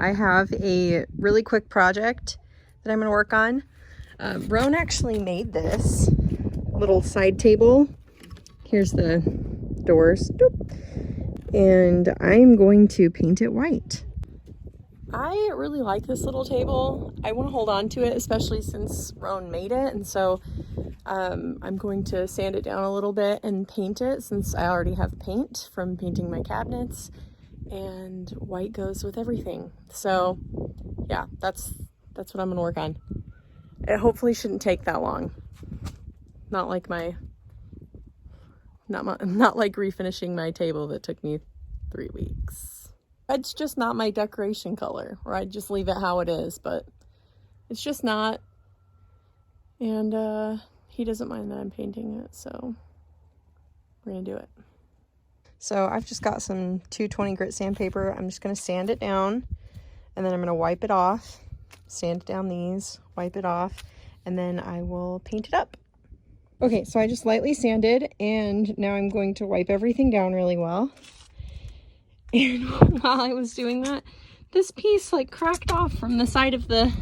I have a really quick project that I'm going to work on. Roan actually made this little side table. Here's the doors. And I'm going to paint it white. I really like this little table. I want to hold on to it, especially since Roan made it. And so I'm going to sand it down a little bit and paint it, since I already have paint from painting my cabinets. And white goes with everything. So yeah, that's what I'm gonna work on. It hopefully shouldn't take that long. Not like refinishing my table that took me 3 weeks. It's just not my decoration color, or I'd just leave it how it is, but it's just not. And he doesn't mind that I'm painting it, so we're gonna do it. So I've just got some 220 grit sandpaper. I'm just going to sand it down, and then I'm going to wipe it off, sand down these, wipe it off, and then I will paint it up. Okay, so I just lightly sanded, and now I'm going to wipe everything down really well. And while I was doing that, this piece like cracked off from the side of this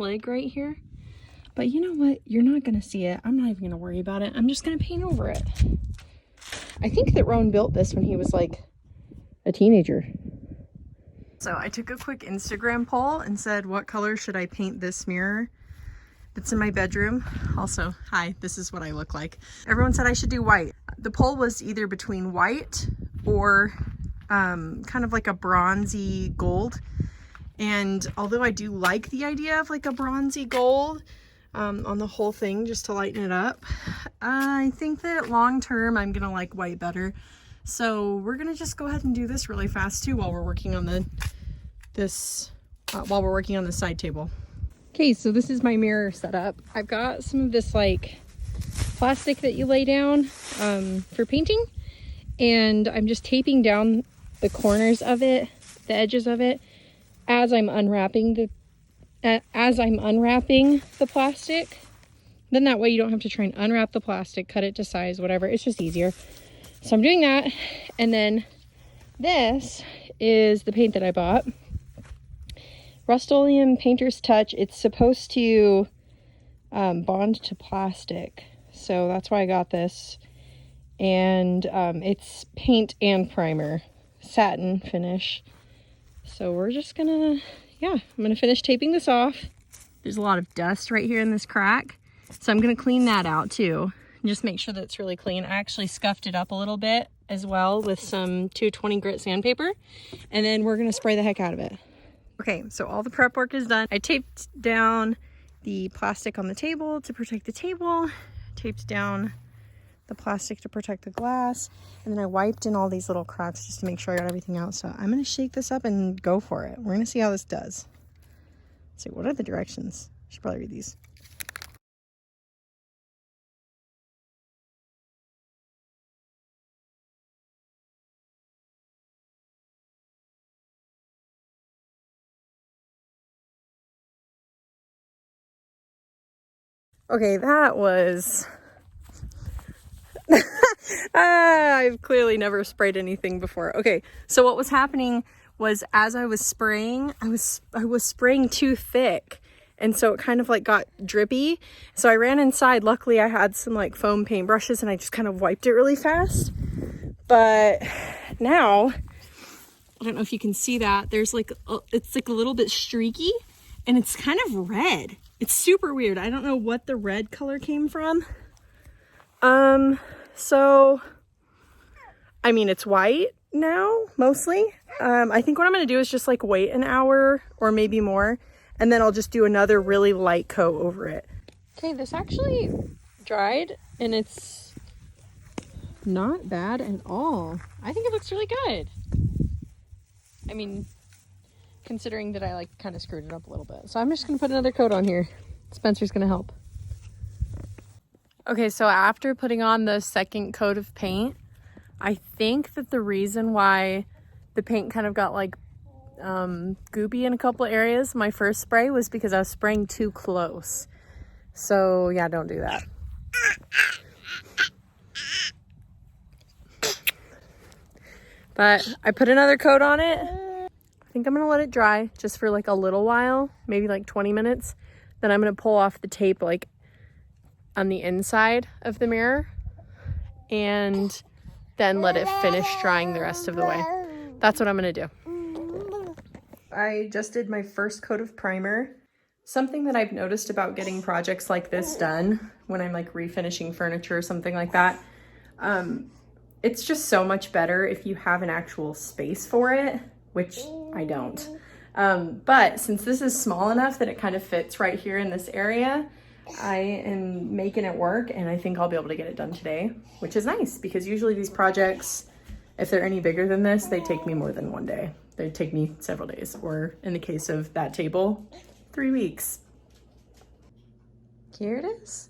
leg right here. But you know what? You're not going to see it. I'm not even going to worry about it. I'm just going to paint over it. I think that Roan built this when he was like a teenager. So I took a quick Instagram poll and said, what color should I paint this mirror that's in my bedroom? Also, hi, this is what I look like. Everyone said I should do white. The poll was either between white or kind of like a bronzy gold. And although I do like the idea of like a bronzy gold, on the whole thing, just to lighten it up, I think that long term I'm gonna like white better. So we're gonna just go ahead and do this really fast too while we're working on the side table. Okay, so this is my mirror setup. I've got some of this like plastic that you lay down for painting, and I'm just taping down the corners of it, the edges of it, as I'm unwrapping the plastic. Then that way you don't have to try and unwrap the plastic, cut it to size, whatever. It's just easier. So I'm doing that. And then this is the paint that I bought. Rust-Oleum Painter's Touch. It's supposed to bond to plastic. So that's why I got this. And it's paint and primer. Satin finish. So we're just gonna... yeah, I'm gonna finish taping this off. There's a lot of dust right here in this crack, so I'm gonna clean that out too and just make sure that it's really clean. I actually scuffed it up a little bit as well with some 220 grit sandpaper, and then we're gonna spray the heck out of it. Okay, so all the prep work is done. I taped down the plastic on the table to protect the table, taped down the plastic to protect the glass, and then I wiped in all these little cracks just to make sure I got everything out. So I'm gonna shake this up and go for it. We're gonna see how this does. Let's see, what are the directions? I should probably read these. Okay, that was I've clearly never sprayed anything before. Okay, so what was happening was, as I was spraying, I was spraying too thick, and so it kind of like got drippy. So I ran inside. Luckily I had some like foam paint brushes, and I just kind of wiped it really fast. But now, I don't know if you can see that, there's like it's like a little bit streaky, and it's kind of red. It's super weird. I don't know what the red color came from. So, I mean, it's white now, mostly. I think what I'm going to do is just like wait an hour or maybe more, and then I'll just do another really light coat over it. Okay, this actually dried, and it's not bad at all. I think it looks really good. I mean, considering that I like kind of screwed it up a little bit. So I'm just going to put another coat on here. Spencer's going to help. Okay, so after putting on the second coat of paint, I think that the reason why the paint kind of got like goopy in a couple areas, my first spray, was because I was spraying too close. So yeah, don't do that. But I put another coat on it. I think I'm gonna let it dry just for like a little while, maybe like 20 minutes. Then I'm gonna pull off the tape like on the inside of the mirror and then let it finish drying the rest of the way. That's what I'm gonna do. I just did my first coat of primer. Something that I've noticed about getting projects like this done when I'm like refinishing furniture or something like that, it's just so much better if you have an actual space for it, which I don't. But since this is small enough that it kind of fits right here in this area, I am making it work, and I think I'll be able to get it done today, which is nice because usually these projects, if they're any bigger than this, they take me more than one day. They take me several days, or in the case of that table, 3 weeks. Here it is.